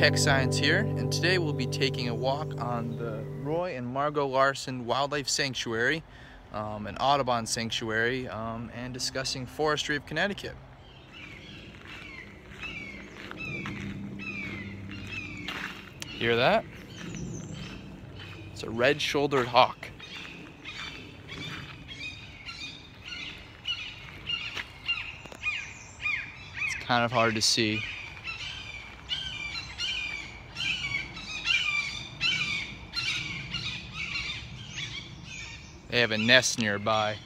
KoeckScience here, and today we'll be taking a walk on the Roy and Margot Larson Wildlife Sanctuary, an Audubon sanctuary, and discussing Forestry of Connecticut. Hear that? It's a red-shouldered hawk. It's kind of hard to see. They have a nest nearby.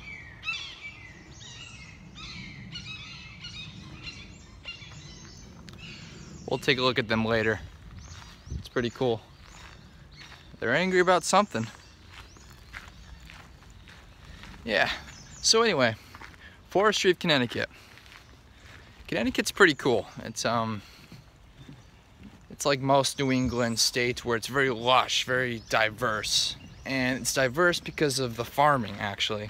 We'll take a look at them later. It's pretty cool. They're angry about something. Yeah, so anyway, Forestry of Connecticut. Connecticut's pretty cool. It's like most New England states where it's very lush, very diverse. And it's diverse because of the farming, actually.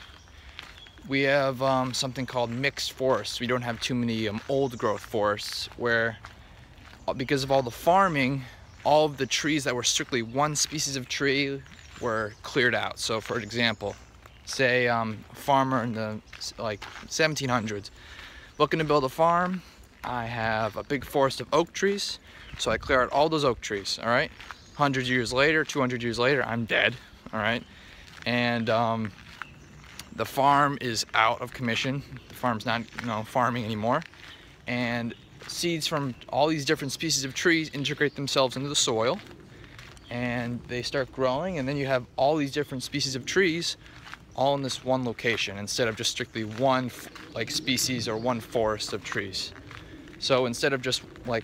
We have something called mixed forests. We don't have too many old growth forests where, because of all the farming, all of the trees that were strictly one species of tree were cleared out. So for example, say a farmer in the 1700s looking to build a farm. I have a big forest of oak trees, so I clear out all those oak trees, all right? 100 years later, 200 years later, I'm dead. All right, and the farm is out of commission. The farm's not, farming anymore, and seeds from all these different species of trees integrate themselves into the soil, and they start growing, and then you have all these different species of trees all in this one location instead of just strictly one species or one forest of trees. So instead of just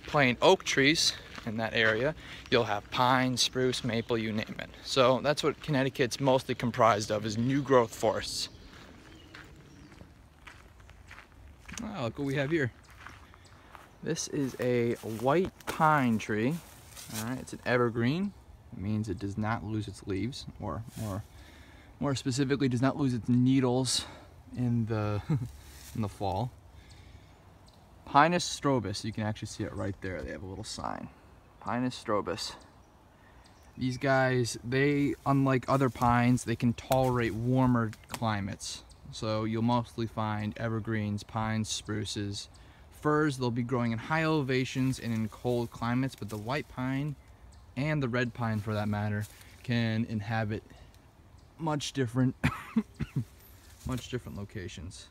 plain oak trees in that area, you'll have pine, spruce, maple, you name it. So that's what Connecticut's mostly comprised of, is new growth forests. Oh, look what we have here. This is a white pine tree. All right, it's an evergreen. It means it does not lose its leaves, or more specifically, does not lose its needles in the in the fall. Pinus strobus, you can actually see it right there. They have a little sign. Pinus strobus. These guys, they, unlike other pines, they can tolerate warmer climates. So you'll mostly find evergreens, pines, spruces. Firs, they'll be growing in high elevations and in cold climates, but the white pine, and the red pine for that matter, can inhabit much different locations.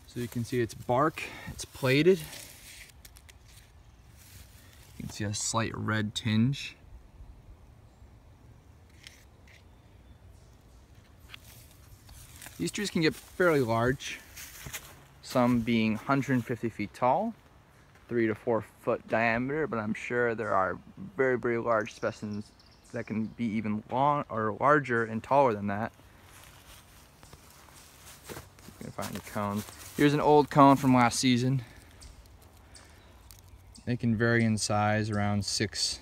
So you can see its bark, it's plated. You can see a slight red tinge. These trees can get fairly large, some being 150 feet tall, 3 to 4 foot diameter, but I'm sure there are very, very large specimens that can be even larger and taller than that. You can find a cone. Here's an old cone from last season. They can vary in size around 6-7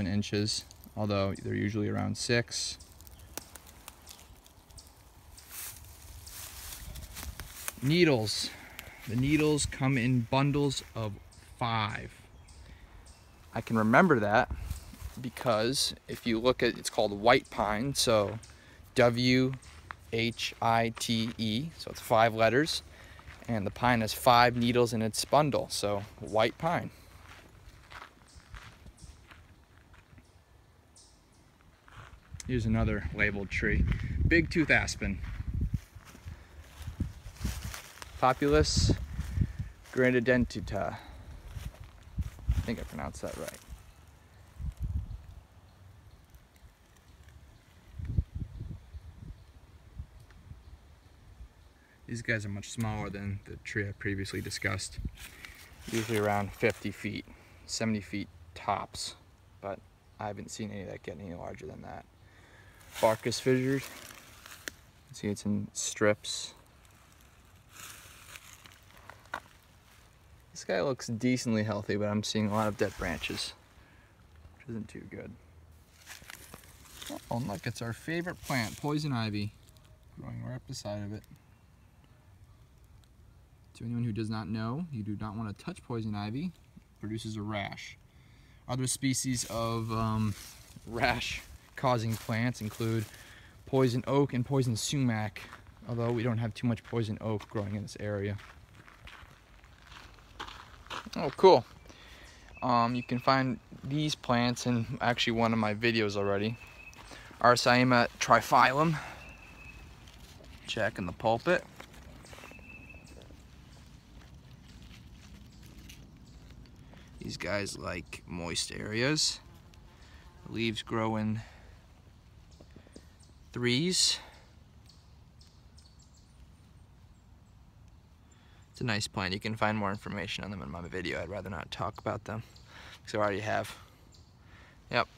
inches, although they're usually around 6. Needles. The needles come in bundles of 5. I can remember that because if you look at, it's called white pine, so W-H-I-T-E, so it's 5 letters, and the pine has 5 needles in its bundle, so white pine. Here's another labeled tree. Big tooth aspen. Populus granidentata. I think I pronounced that right. These guys are much smaller than the tree I previously discussed. Usually around 50 feet, 70 feet tops, but I haven't seen any that get any larger than that. Bark is fissured. You can see it's in strips. This guy looks decently healthy, but I'm seeing a lot of dead branches, which isn't too good. Oh, look, it's our favorite plant, poison ivy, growing right beside of it. To anyone who does not know, you do not want to touch poison ivy. produces a rash. Other species of rash-causing plants include poison oak and poison sumac, although we don't have too much poison oak growing in this area. Oh, cool. You can find these plants in actually one of my videos already. Arsaema triphyllum, Jack in the pulpit. These guys like moist areas. The leaves grow in threes. It's a nice plant. You can find more information on them in my video. I'd rather not talk about them because I already have. Yep.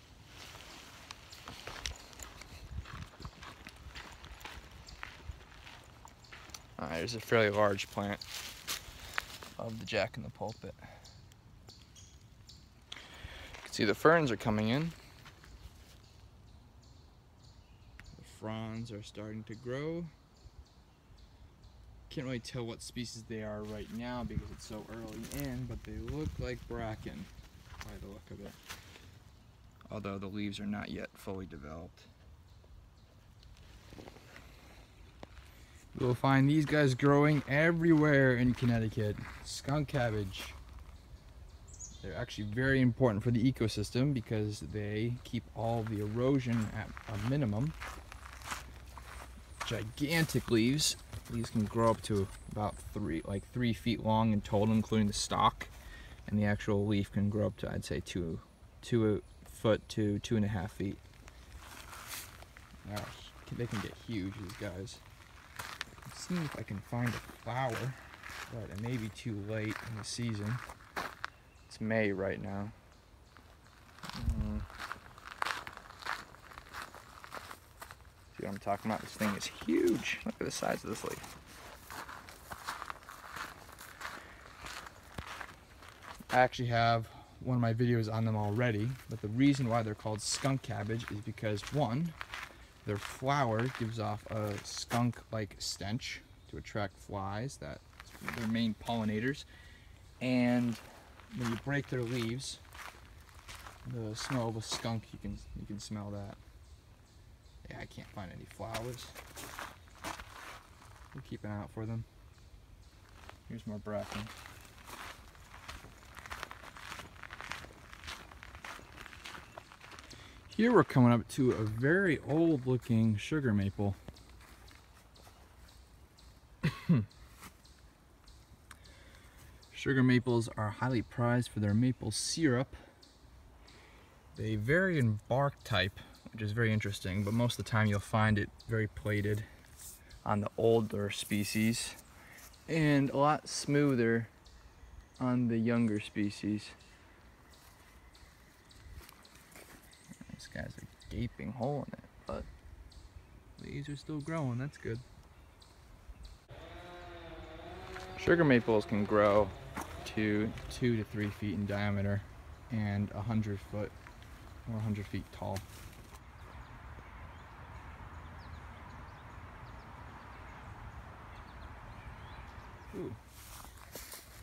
Alright, there's a fairly large plant of the Jack in the pulpit. You can see the ferns are coming in. The fronds are starting to grow. Can't really tell what species they are right now because it's so early in, but they look like bracken by the look of it. Although the leaves are not yet fully developed. You'll find these guys growing everywhere in Connecticut. Skunk cabbage. They're actually very important for the ecosystem because they keep all the erosion at a minimum. Gigantic leaves. These can grow up to about 3 feet long in total, including the stalk. And the actual leaf can grow up to, I'd say, 2 foot to 2.5 feet. They can get huge, these guys. Let's see if I can find a flower, but it may be too late in the season. It's May right now. See what I'm talking about? This thing is huge. Look at the size of this leaf. I actually have one of my videos on them already, but the reason why they're called skunk cabbage is because, one, their flower gives off a skunk-like stench to attract flies. That's their main pollinators. And when you break their leaves, the smell of a skunk, you can smell that. Yeah, I can't find any flowers. We'll keep an eye out for them. Here's more bracken. Here we're coming up to a very old looking sugar maple. Sugar maples are highly prized for their maple syrup. They vary in bark type, which is very interesting, but most of the time you'll find it very plated on the older species and a lot smoother on the younger species. This guy's a gaping hole in it, but leaves are still growing, that's good. Sugar maples can grow to 2 to 3 feet in diameter and 100 foot or 100 feet tall. Ooh,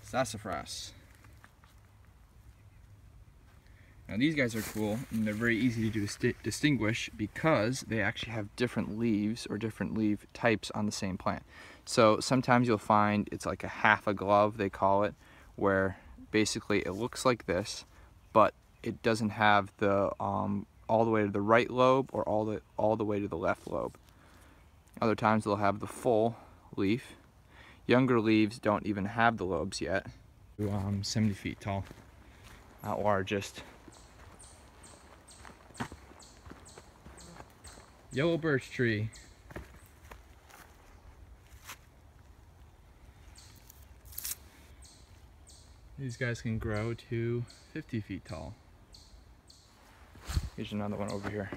sassafras. Now these guys are cool and they're very easy to distinguish because they actually have different leaves or different leaf types on the same plant. So sometimes you'll find it's like a half a glove, they call it, where basically it looks like this, but it doesn't have the all the way to the right lobe or all the way to the left lobe. Other times they'll have the full leaf. Younger leaves don't even have the lobes yet. 70 feet tall, not largest. Yellow birch tree. These guys can grow to 50 feet tall. Here's another one over here.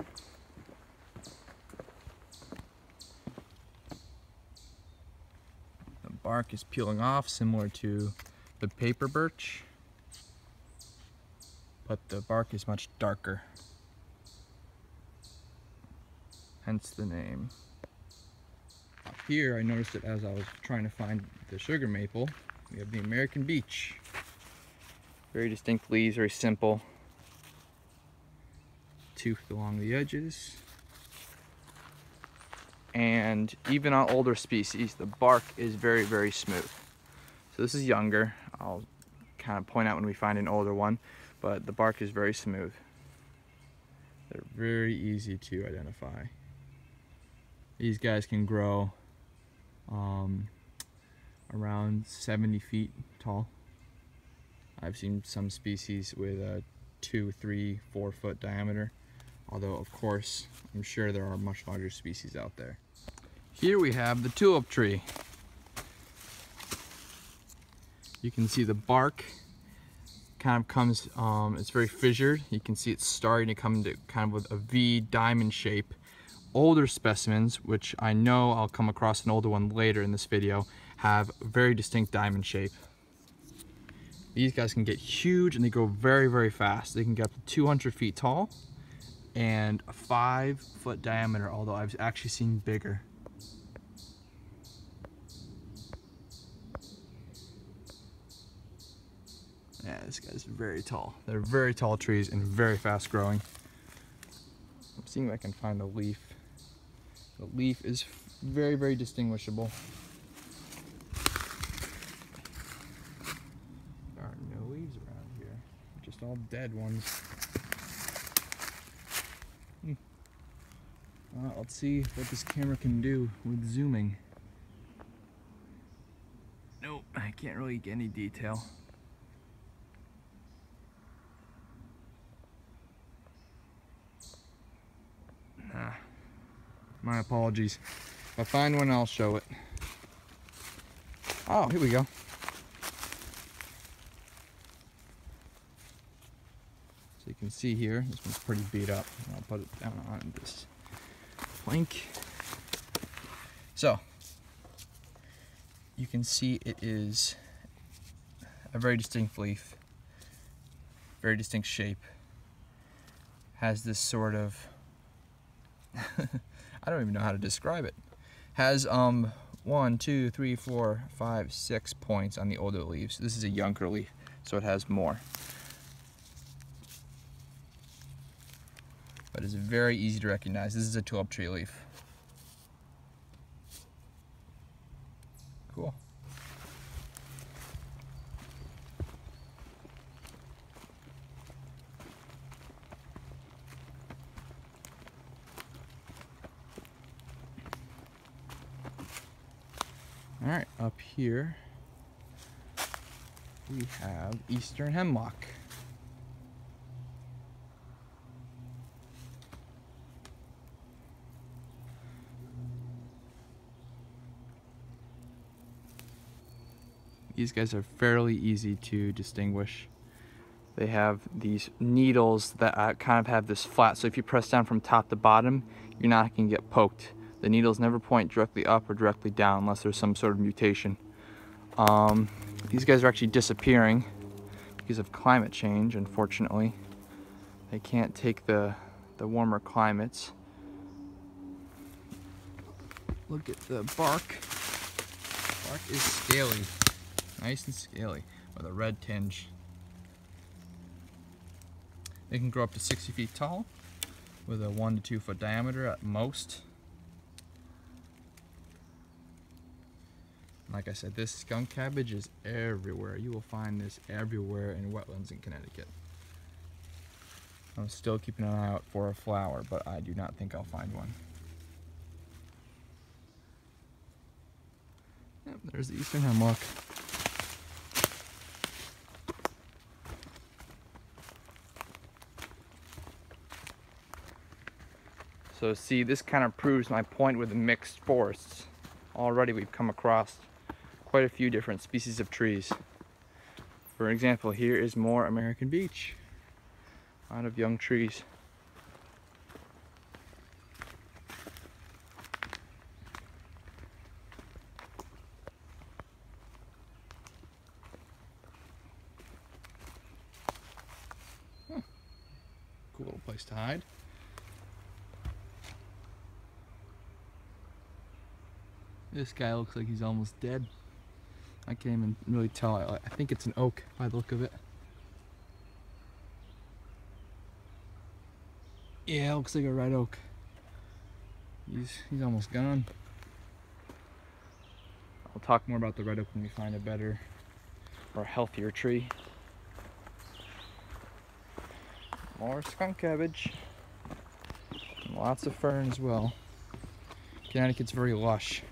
The bark is peeling off, similar to the paper birch, but the bark is much darker. Hence the name. Up here, I noticed it as I was trying to find the sugar maple. We have the American beech. Very distinct leaves, very simple. Toothed along the edges. And even on older species, the bark is very, very smooth. So this is younger. I'll kind of point out when we find an older one, but the bark is very smooth. They're very easy to identify. These guys can grow around 70 feet tall. I've seen some species with a 2, 3, 4 foot diameter, although of course I'm sure there are much larger species out there. Here we have the tulip tree. You can see the bark kind of comes, it's very fissured. You can see it's starting to come into kind of with a V diamond shape. Older specimens, which I know I'll come across an older one later in this video, have very distinct diamond shape. These guys can get huge and they grow very, very fast. They can get up to 200 feet tall and a 5 foot diameter, although I've actually seen bigger. Yeah, this guy's very tall. They're very tall trees and very fast growing. I'm seeing if I can find the leaf. The leaf is very, very distinguishable. There are no leaves around here, just all dead ones. Let's see what this camera can do with zooming. Nope, I can't really get any detail. My apologies. If I find one, I'll show it. Oh, here we go. So you can see here, this one's pretty beat up. I'll put it down on this plank. So, you can see it is a very distinct leaf, very distinct shape. Has this sort of I don't even know how to describe it. Has 1, 2, 3, 4, 5, 6 points on the older leaves. This is a younger leaf, so it has more. But it's very easy to recognize. This is a tulip tree leaf. Cool. All right, up here we have eastern hemlock. These guys are fairly easy to distinguish. They have these needles that kind of have this flat, so if you press down from top to bottom, you're not going to get poked. The needles never point directly up or directly down unless there's some sort of mutation. These guys are actually disappearing because of climate change, unfortunately. They can't take the warmer climates. Look at the bark. Bark is scaly, nice and scaly with a red tinge. They can grow up to 60 feet tall with a 1 to 2 foot diameter at most. Like I said, this skunk cabbage is everywhere. You will find this everywhere in wetlands in Connecticut. I'm still keeping an eye out for a flower, but I do not think I'll find one. Yep, there's the eastern hemlock. So see, this kind of proves my point with the mixed forests. Already we've come across quite a few different species of trees. For example, here is more American beech out of young trees. Cool little place to hide. This guy looks like he's almost dead. I can't even really tell. I think it's an oak by the look of it. Yeah, looks like a red oak. He's almost gone. I'll talk more about the red oak when we find a better or healthier tree. More skunk cabbage. And lots of fern as well. Connecticut's very lush.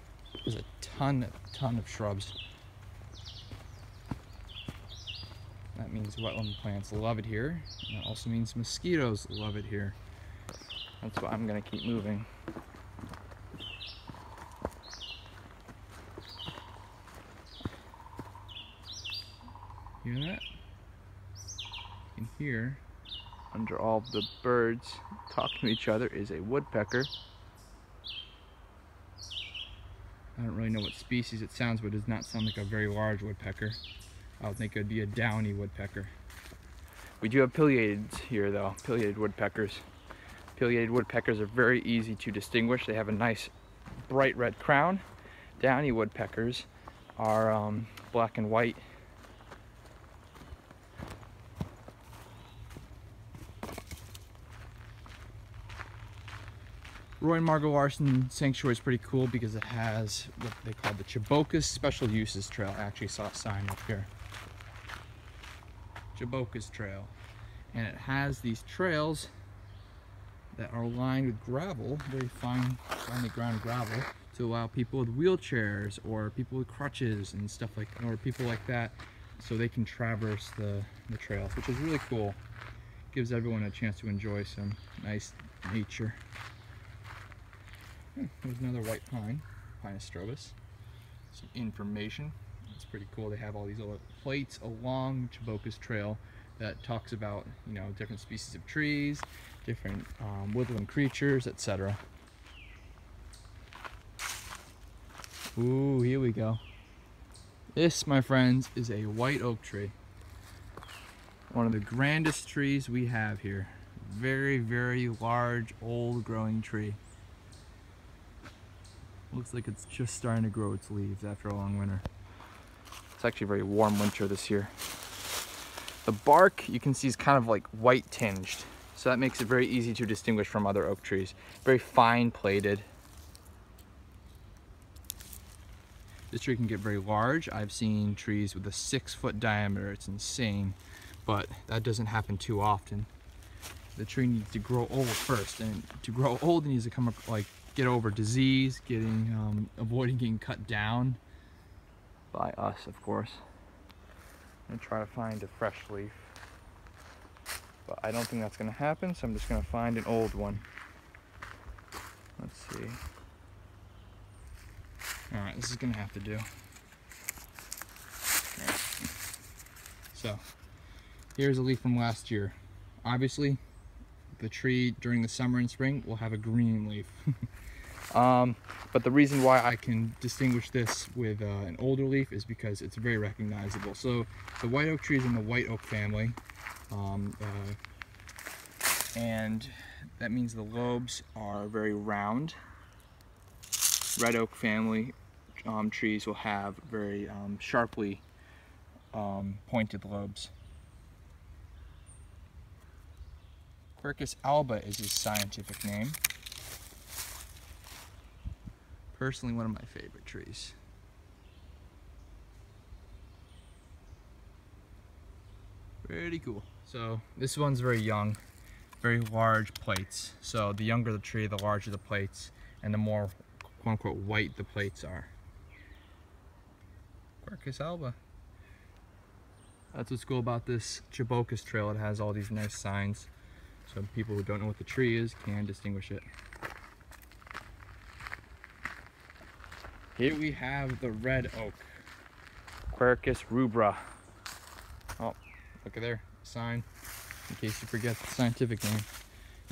There's a ton of shrubs. That means wetland plants love it here. And that also means mosquitoes love it here. That's why I'm gonna keep moving. Hear that? You can hear under all the birds talking to each other is a woodpecker. I don't really know what species it sounds, but it does not sound like a very large woodpecker. I would think it would be a downy woodpecker. We do have pileated here though, pileated woodpeckers. Pileated woodpeckers are very easy to distinguish. They have a nice bright red crown. Downy woodpeckers are black and white. Roy and Margot Larson Sanctuary is pretty cool because it has what they call the Chibocas Special Uses Trail. I actually saw a sign up here. Chibocas Trail. And it has these trails that are lined with gravel, very finely ground gravel, to allow people with wheelchairs or people with crutches and stuff like, or people like that, so they can traverse the trails, which is really cool. Gives everyone a chance to enjoy some nice nature. There's another white pine, Pinus strobus. Some information. It's pretty cool. They have all these little plates along Chibocas Trail that talks about, you know, different species of trees, different woodland creatures, etc. Ooh, here we go. This, my friends, is a white oak tree. One of the grandest trees we have here. Very, very large, old growing tree. Looks like it's just starting to grow its leaves after a long winter. It's actually a very warm winter this year. The bark, you can see, is kind of like white tinged, so that makes it very easy to distinguish from other oak trees. Very fine plated. This tree can get very large. I've seen trees with a 6-foot diameter. It's insane, but that doesn't happen too often. The tree needs to grow old first, and to grow old it needs to come up, like, get over disease, avoiding getting cut down by us, of course. I'm gonna try to find a fresh leaf, but I don't think that's gonna happen, so I'm just gonna find an old one. Let's see. All right, this is gonna have to do. Right. So, here's a leaf from last year. Obviously, the tree during the summer and spring will have a green leaf. But the reason why I can distinguish this with an older leaf is because it's very recognizable. So the white oak tree is in the white oak family, and that means the lobes are very round. Red oak family trees will have very sharply pointed lobes. Quercus alba is his scientific name. Personally, one of my favorite trees. Pretty cool. So this one's very young, very large plates. So the younger the tree, the larger the plates, and the more quote-unquote white the plates are. Quercus alba. That's what's cool about this Chibocas Trail. It has all these nice signs, so people who don't know what the tree is can distinguish it. Here we have the red oak, Quercus rubra. Oh, look at there, sign, in case you forget the scientific name.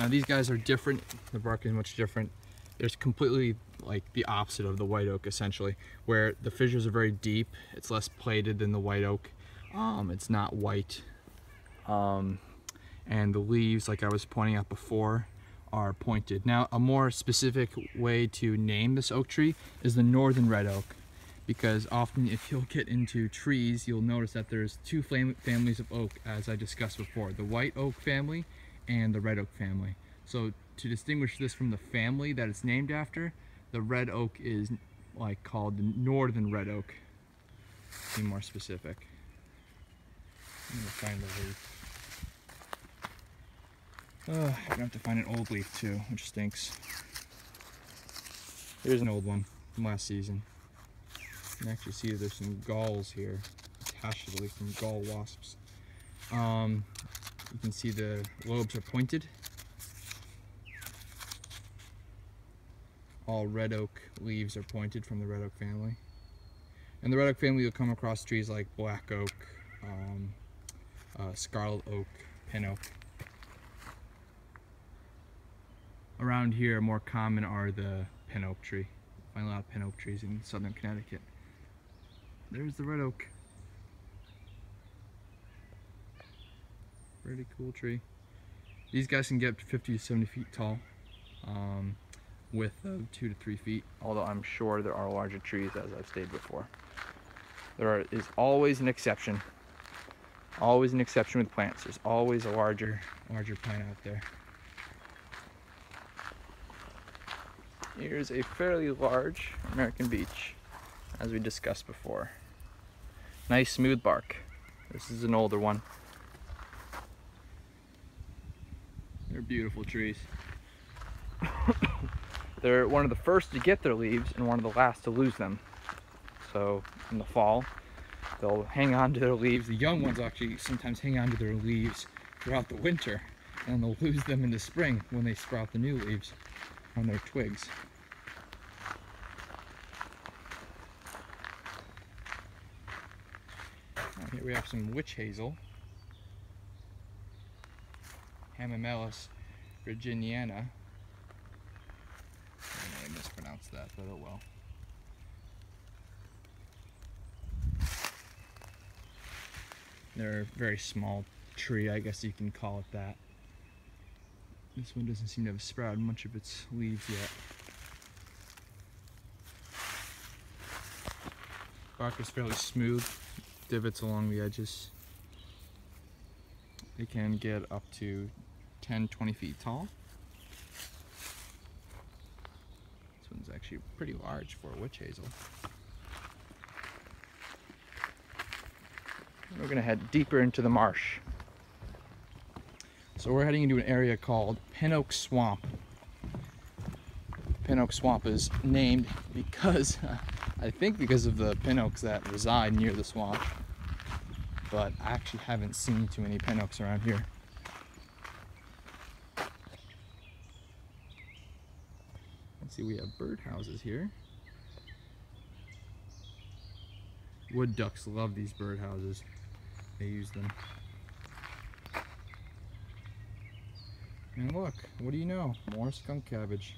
Now these guys are different, the bark is much different. There's completely like the opposite of the white oak essentially, where the fissures are very deep, it's less plated than the white oak, it's not white, and the leaves, like I was pointing out before, are pointed. Now, a more specific way to name this oak tree is the northern red oak, because often if you'll get into trees, you'll notice that there's two families of oak, as I discussed before, the white oak family and the red oak family. So to distinguish this from the family that it's named after, the red oak is like called the northern red oak. To be more specific. I'm gonna find the leaf. Oh, I'm gonna have to find an old leaf too, which stinks. Here's an old one from last season. You can actually see there's some galls here attached to the leaf from gall wasps. You can see the lobes are pointed. All red oak leaves are pointed from the red oak family. In the red oak family, you'll come across trees like black oak, scarlet oak, pin oak. Around here, more common are the pin oak tree. You find a lot of pin oak trees in southern Connecticut. There's the red oak. Pretty cool tree. These guys can get up to 50 to 70 feet tall, width of 2 to 3 feet. Although I'm sure there are larger trees, as I've stated before. There is always an exception. Always an exception with plants. There's always a larger plant out there. Here's a fairly large American beech, as we discussed before. Nice smooth bark. This is an older one. They're beautiful trees. They're one of the first to get their leaves and one of the last to lose them. So in the fall, they'll hang on to their leaves. The young ones actually sometimes hang on to their leaves throughout the winter, and they'll lose them in the spring when they sprout the new leaves on their twigs. Here we have some witch hazel, Hamamelis virginiana. I may mispronounce that, but oh well. They're a very small tree, I guess you can call it that. This one doesn't seem to have sprouted much of its leaves yet. Bark is fairly smooth, divots along the edges. They can get up to 10-20 feet tall. This one's actually pretty large for a witch hazel. We're going to head deeper into the marsh. So we're heading into an area called Pin Oak Swamp. Pin Oak Swamp is named because, I think because of the pin oaks that reside near the swamp. But I actually haven't seen too many pin oaks around here. Let's see, we have birdhouses here. Wood ducks love these birdhouses. They use them. And look, what do you know? More skunk cabbage.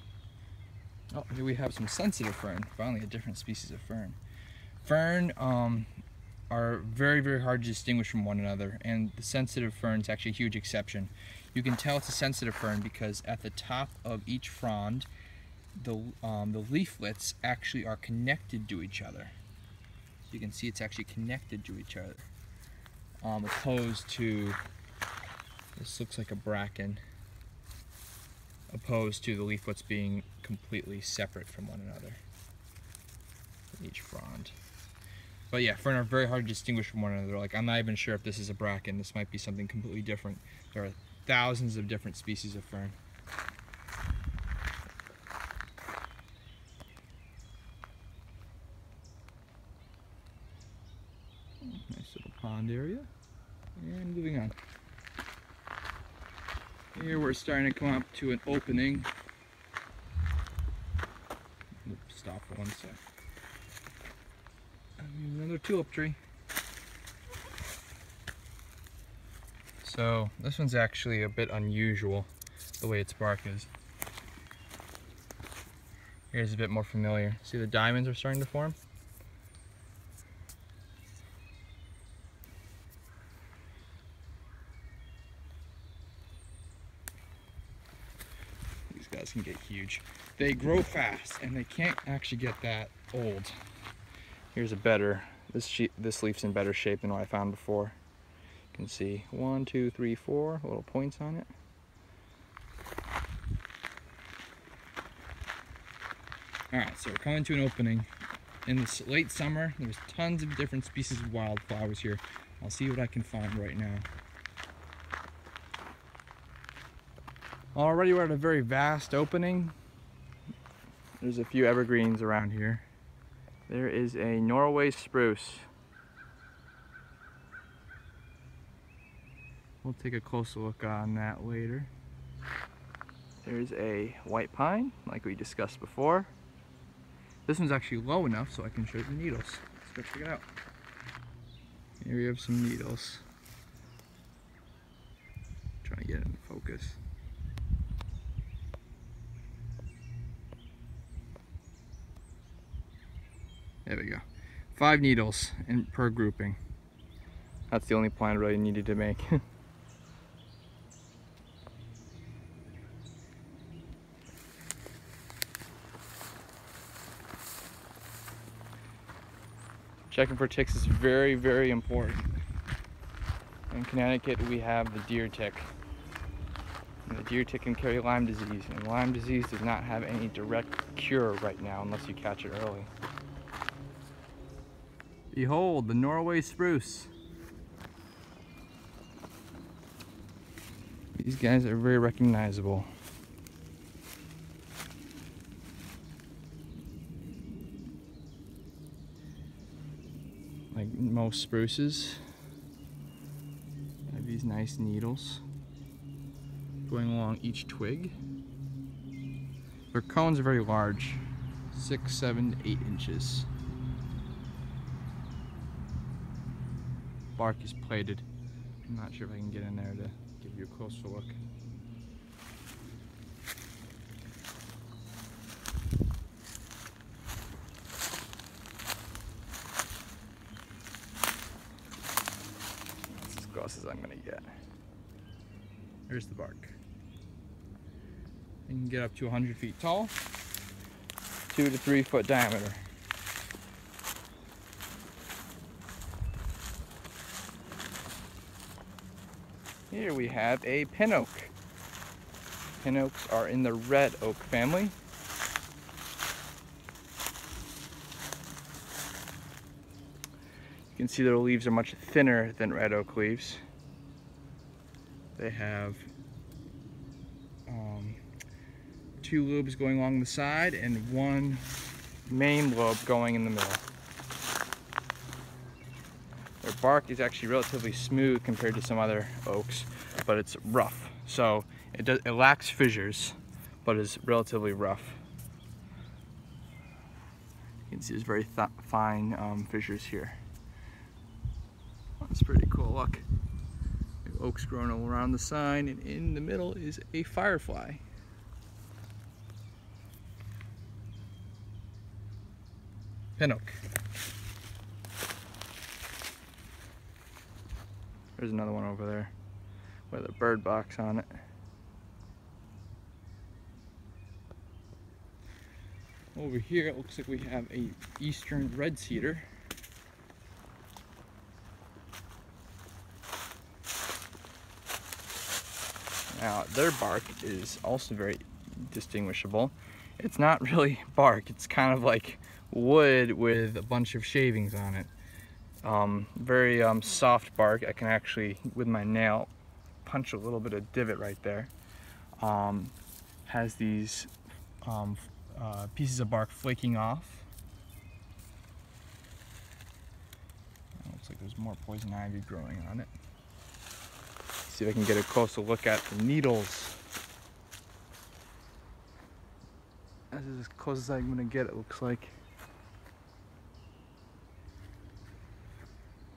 Oh, here we have some sensitive fern. Finally, a different species of fern. Fern are very, very hard to distinguish from one another, and the sensitive fern is actually a huge exception. You can tell it's a sensitive fern because at the top of each frond, the leaflets actually are connected to each other. So you can see it's actually connected to each other. Opposed to, this looks like a bracken, opposed to the leaflets being completely separate from one another, each frond. But yeah, fern are very hard to distinguish from one another. Like, I'm not even sure if this is a bracken. This might be something completely different. There are thousands of different species of fern. Nice little pond area. And moving on. Here we're starting to come up to an opening. Stop for one sec. Another tulip tree. So this one's actually a bit unusual, the way its bark is. Here's a bit more familiar. See, the diamonds are starting to form? These guys can get huge. They grow fast and they can't actually get that old. Here's a better, this leaf's in better shape than what I found before. You can see 1, 2, 3, 4 little points on it. Alright, so we're coming to an opening. In this late summer, there's tons of different species of wildflowers here. I'll see what I can find right now. Already we're at a very vast opening. There's a few evergreens around here. There is a Norway spruce. We'll take a closer look on that later. There's a white pine, like we discussed before. This one's actually low enough so I can show you the needles. Let's go check it out. Here we have some needles. Trying to get it in focus. There we go. 5 needles per grouping. That's the only plant I really needed to make. Checking for ticks is very, very important. In Connecticut, we have the deer tick. And the deer tick can carry Lyme disease, and Lyme disease does not have any direct cure right now unless you catch it early. Behold, the Norway spruce. These guys are very recognizable. Like most spruces, have these nice needles going along each twig. Their cones are very large, 6, 7, 8 inches. Bark is plated. I'm not sure if I can get in there to give you a closer look. That's as close as I'm gonna get. There's the bark. You can get up to 100 feet tall, 2 to 3 foot diameter. Here we have a pin oak. Pin oaks are in the red oak family. You can see their leaves are much thinner than red oak leaves. They have 2 lobes going along the side and 1 main lobe going in the middle. Their bark is actually relatively smooth compared to some other oaks, but it's rough. So it lacks fissures, but is relatively rough. You can see there's very fine fissures here. That's pretty cool. Look, oaks growing all around the sign, and in the middle is a firefly. Pin oak. There's another one over there with a bird box on it. Over here it looks like we have a eastern red cedar. Now their bark is also very distinguishable. It's not really bark, it's kind of like wood with a bunch of shavings on it. Very soft bark. I can actually, with my nail, punch a little bit of divot right there. Has these pieces of bark flaking off. Looks like there's more poison ivy growing on it. See if I can get a closer look at the needles. This is as close as I'm going to get, it looks like.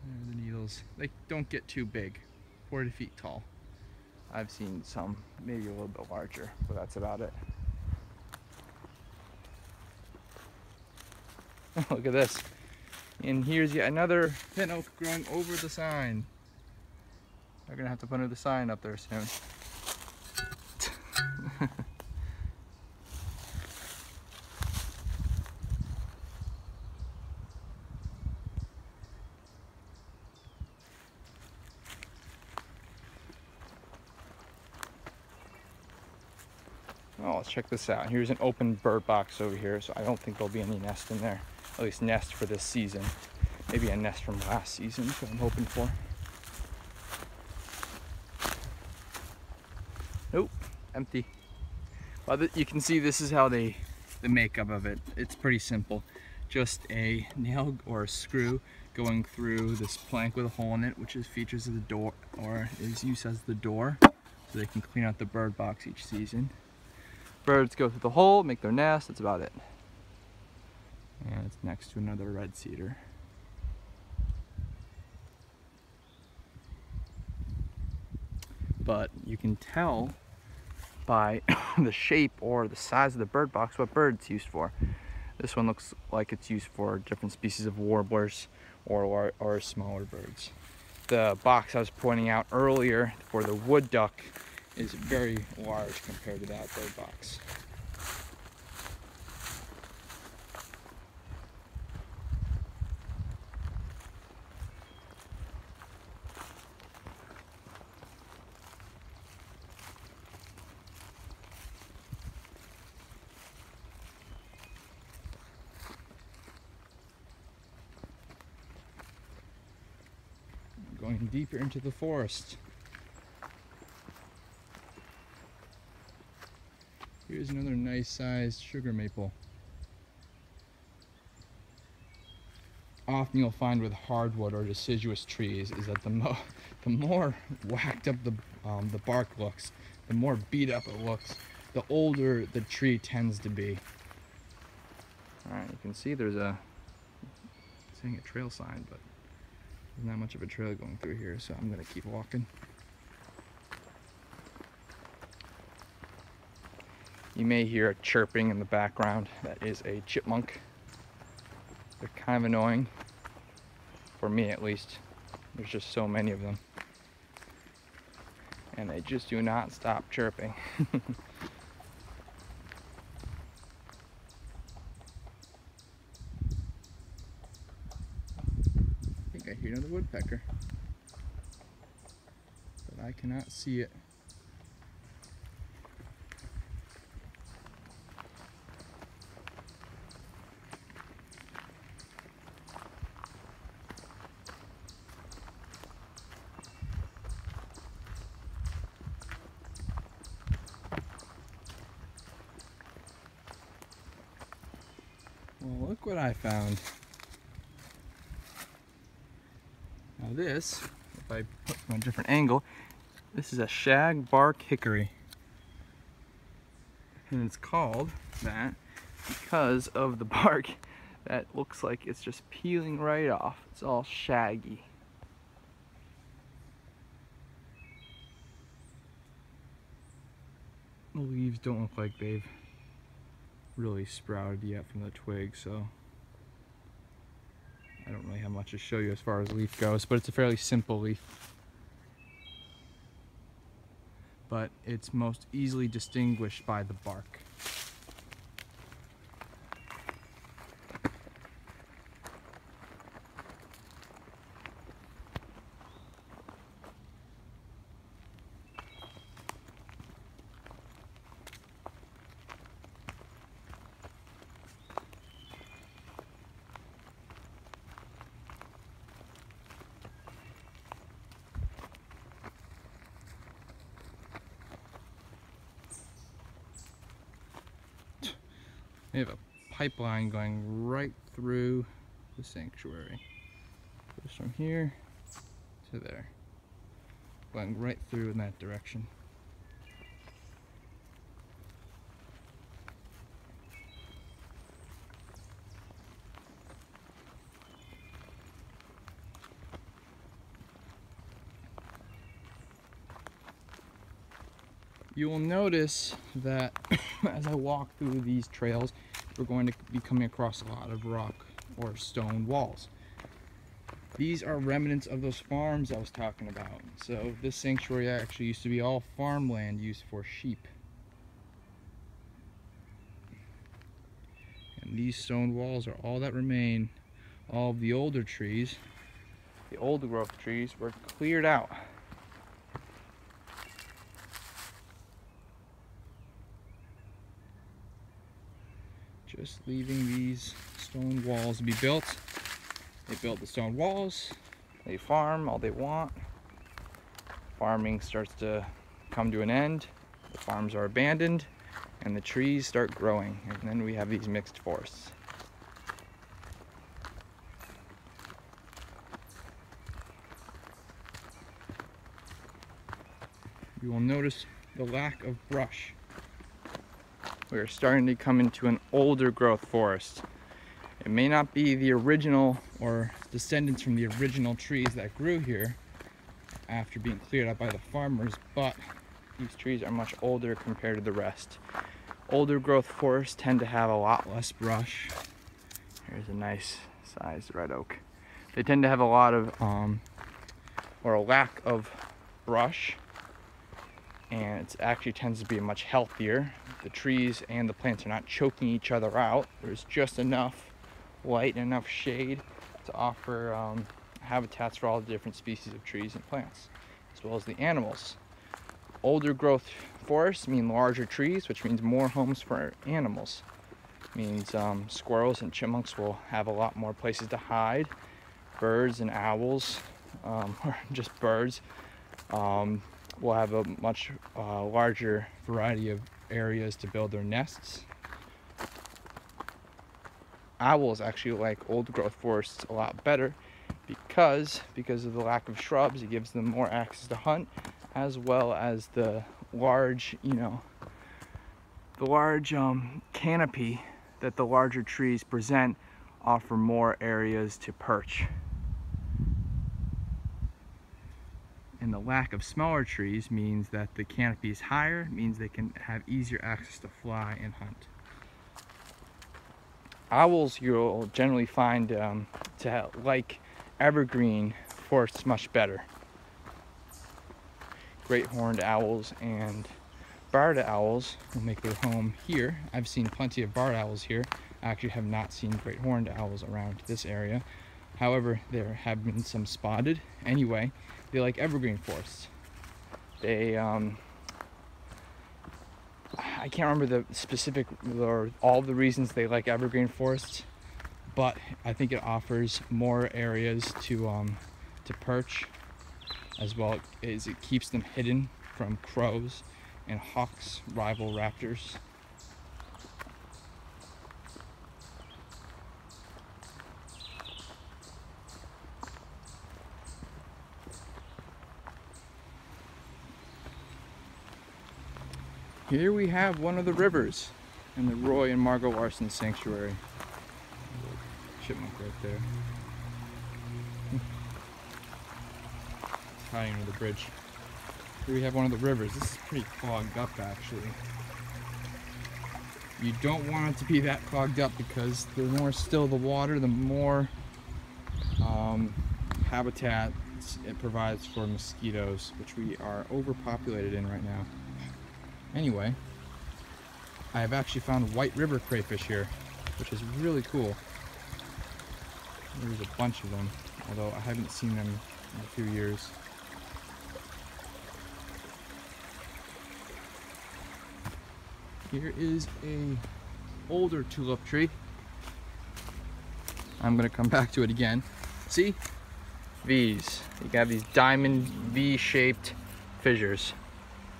There are the needles. They don't get too big, 40 feet tall. I've seen some maybe a little bit larger, but that's about it. Look at this. And here's yet another pin oak growing over the sign. They're gonna have to put another sign up there soon. Oh, let's check this out. Here's an open bird box over here, so I don't think there'll be any nest in there. At least nest for this season. Maybe a nest from last season is what I'm hoping for. Nope, empty. Well, you can see this is how the makeup of it. It's pretty simple. Just a nail or a screw going through this plank with a hole in it, which is features of the door, or is used as the door, so they can clean out the bird box each season. Birds go through the hole, make their nest, that's about it. And it's next to another red cedar. But you can tell by the shape or the size of the bird box what bird it's used for. This one looks like it's used for different species of warblers or smaller birds. The box I was pointing out earlier for the wood duck is very large compared to that bird box. Going deeper into the forest. Here's another nice sized sugar maple. Often you'll find with hardwood or deciduous trees is that the more whacked up the bark looks, the more beat up it looks, the older the tree tends to be. Alright, you can see there's saying a trail sign, but there's not much of a trail going through here, so I'm going to keep walking. You may hear a chirping in the background. That is a chipmunk. They're kind of annoying, for me at least. There's just so many of them. And they just do not stop chirping. I hear another woodpecker, but I cannot see it. Well, look what I found. Now this, if I put from a different angle, this is a shag bark hickory. And it's called that because of the bark that looks like it's just peeling right off. It's all shaggy. The leaves don't look like they've really sprouted yet from the twig, so I don't really have much to show you as far as leaf goes, but it's a fairly simple leaf. But it's most easily distinguished by the bark. We have a pipeline going right through the sanctuary. Goes from here to there. Going right through in that direction. You will notice that as I walk through these trails, we're going to be coming across a lot of rock or stone walls. These are remnants of those farms I was talking about. So this sanctuary actually used to be all farmland used for sheep. And these stone walls are all that remain. All of the older trees, the older growth trees, were cleared out. just leaving these stone walls to be built. They built the stone walls, they farm all they want. Farming starts to come to an end, the farms are abandoned, and the trees start growing, and then we have these mixed forests. You will notice the lack of brush. We are starting to come into an older growth forest. It may not be the original or descendants from the original trees that grew here after being cleared out by the farmers, but these trees are much older compared to the rest. Older growth forests tend to have a lot less brush. Here's a nice sized red oak. They tend to have a lot of, or a lack of brush, and it actually tends to be much healthier. The trees and the plants are not choking each other out. There's just enough light and enough shade to offer habitats for all the different species of trees and plants, as well as the animals. Older growth forests mean larger trees, which means more homes for animals. It means squirrels and chipmunks will have a lot more places to hide. Birds and owls, or just birds, will have a much larger variety of areas to build their nests. Owls actually like old growth forests a lot better because of the lack of shrubs. It gives them more access to hunt, as well as the large, canopy that the larger trees present offer more areas to perch. And the lack of smaller trees means that the canopy is higher, means they can have easier access to fly and hunt. Owls you'll generally find to like evergreen forests much better. Great horned owls and barred owls will make their home here. I've seen plenty of barred owls here. I actually have not seen great horned owls around this area. However, there have been some spotted. Anyway, they like evergreen forests. They, I can't remember the specific or all the reasons they like evergreen forests, but I think it offers more areas to perch, as well as it keeps them hidden from crows and hawks, rival raptors. Here we have one of the rivers in the Roy and Margot Larson Sanctuary. Chipmunk right there. Hiding under the bridge. Here we have one of the rivers. This is pretty clogged up actually. You don't want it to be that clogged up because the more still the water, the more habitat it provides for mosquitoes, which we are overpopulated in right now. Anyway, I have actually found white river crayfish here, which is really cool. There's a bunch of them, although I haven't seen them in a few years. Here is a older tulip tree. I'm gonna come back to it again. See? V's. You have these diamond V-shaped fissures.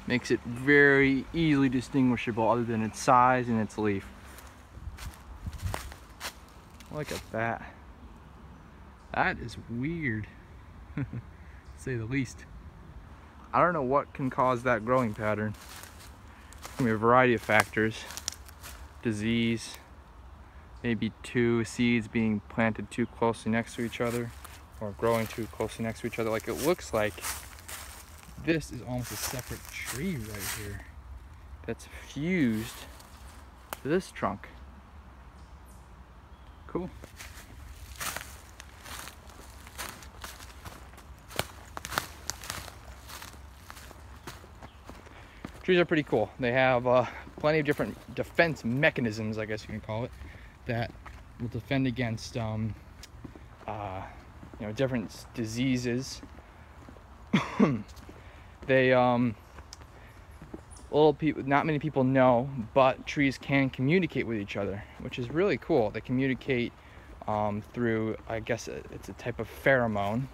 Makes it very easily distinguishable other than its size and its leaf. Look at that. That is weird, to say the least. I don't know what can cause that growing pattern. It can be a variety of factors. Disease, maybe two seeds being planted too closely next to each other, or growing too closely next to each other. Like it looks like this is almost a separate tree right here that's fused to this trunk. Cool. Trees are pretty cool. They have plenty of different defense mechanisms, I guess you can call it, that will defend against different diseases. They not many people know, but trees can communicate with each other, which is really cool. They communicate through, I guess it's a type of pheromone,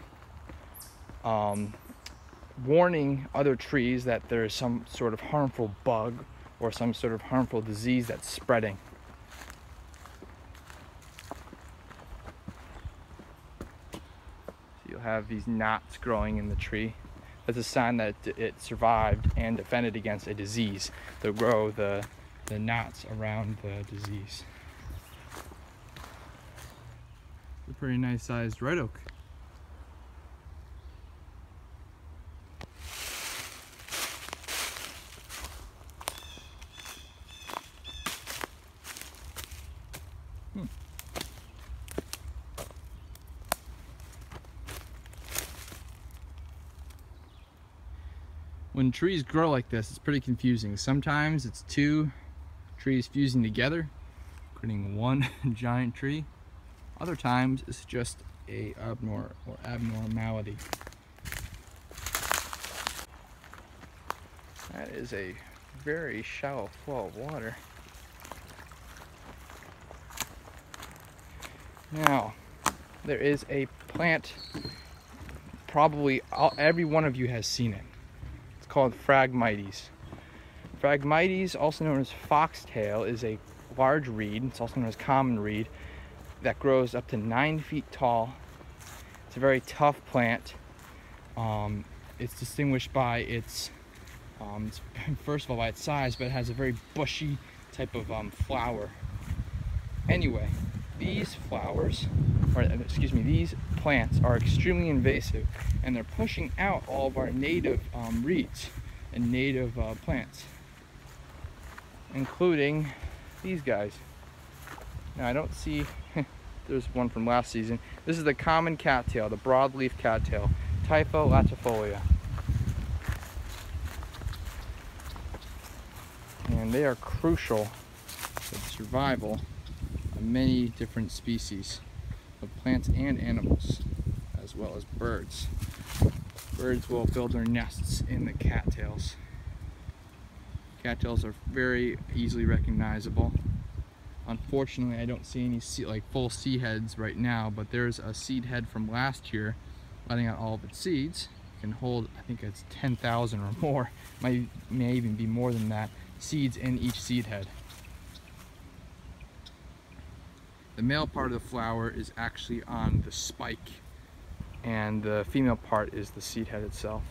warning other trees that there's some sort of harmful bug or some sort of harmful disease that's spreading. So you'll have these knots growing in the tree. That's a sign that it survived and defended against a disease. They'll grow the knots around the disease. It's a pretty nice sized red oak. When trees grow like this, it's pretty confusing. Sometimes it's two trees fusing together, creating one giant tree. Other times it's just a abnormality. That is a very shallow flow of water. Now, there is a plant, probably every one of you has seen it. It's called Phragmites. Phragmites, also known as foxtail, is a large reed. It's also known as common reed that grows up to 9 feet tall. It's a very tough plant. It's distinguished by its, first of all, by its size, but it has a very bushy type of flower. Anyway, these plants are extremely invasive, and they're pushing out all of our native reeds and native plants, including these guys. Now I don't see, there's one from last season. This is the common cattail, the broadleaf cattail, Typha latifolia. And they are crucial for the survival of many different species of plants and animals, as well as birds. Birds will build their nests in the cattails. Cattails are very easily recognizable. Unfortunately, I don't see any full seed heads right now, but there's a seed head from last year letting out all of its seeds. It can hold, I think it's 10,000 or more, may even be more than that, seeds in each seed head. The male part of the flower is actually on the spike, and the female part is the seed head itself.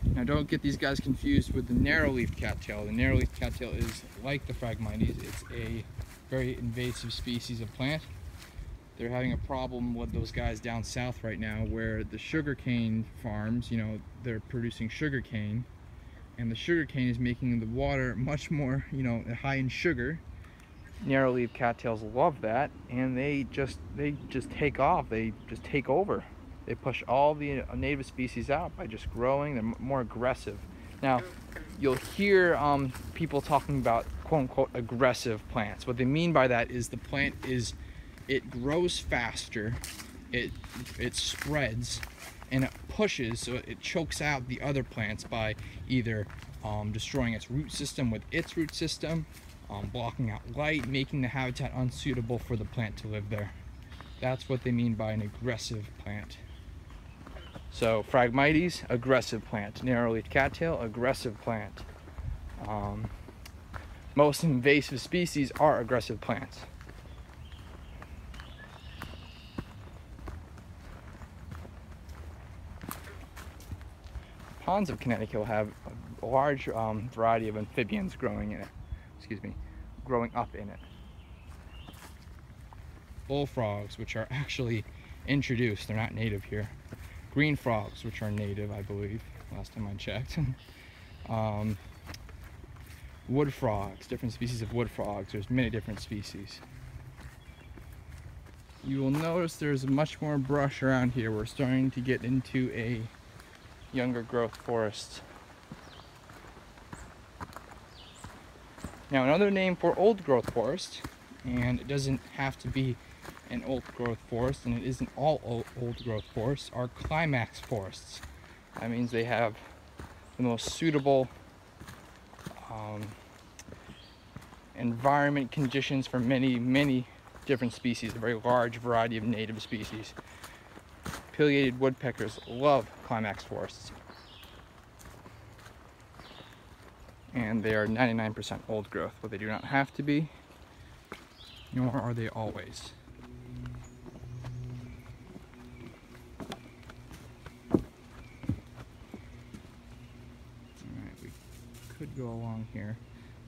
Now don't get these guys confused with the narrowleaf cattail. The narrowleaf cattail is like the Phragmites. It's a very invasive species of plant. They're having a problem with those guys down south right now, where the sugarcane farms, they're producing sugarcane, and the sugarcane is making the water much more, high in sugar. Narrowleaf cattails love that, and they just take off. They just take over. They push all the native species out by just growing. They're more aggressive. Now, you'll hear people talking about quote-unquote aggressive plants. What they mean by that is the plant it grows faster, it spreads, and it pushes, so it chokes out the other plants by either destroying its root system with its root system, blocking out light, making the habitat unsuitable for the plant to live there. That's what they mean by an aggressive plant. So Phragmites, aggressive plant. Narrowleaf cattail, aggressive plant. Most invasive species are aggressive plants. Ponds of Connecticut will have a large variety of amphibians growing in it. Growing up in it. Bullfrogs, which are actually introduced, they're not native here. Green frogs, which are native, I believe, last time I checked. Wood frogs, different species of wood frogs. There's many different species. You will notice there's much more brush around here. We're starting to get into a younger growth forest. Now, another name for old growth forest, and it doesn't have to be an old growth forest, and it isn't all old growth forests, are climax forests. That means they have the most suitable environment conditions for many different species, a very large variety of native species. Pileated woodpeckers love climax forests. And they are 99% old growth, but they do not have to be, nor are they always. Alright, we could go along here,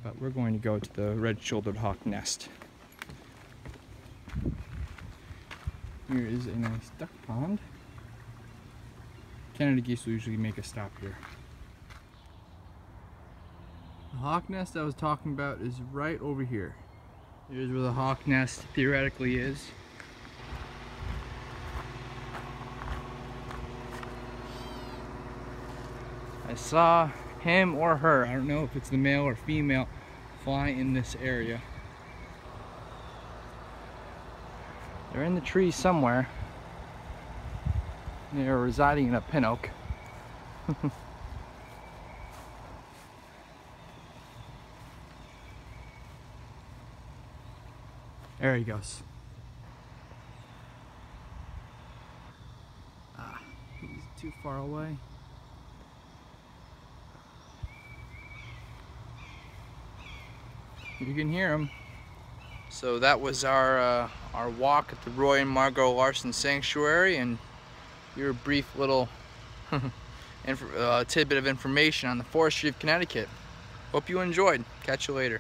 but we're going to go to the red-shouldered hawk nest. Here is a nice duck pond. Canada geese will usually make a stop here. The hawk nest I was talking about is right over here. Here's where the hawk nest theoretically is. I saw him or her, I don't know if it's the male or female, fly in this area. They're in the trees somewhere. They're residing in a pin oak. There he goes. Ah, he's too far away. You can hear him. So that was our walk at the Roy and Margot Larson Sanctuary, and your brief little tidbit of information on the Forestry of Connecticut. Hope you enjoyed. Catch you later.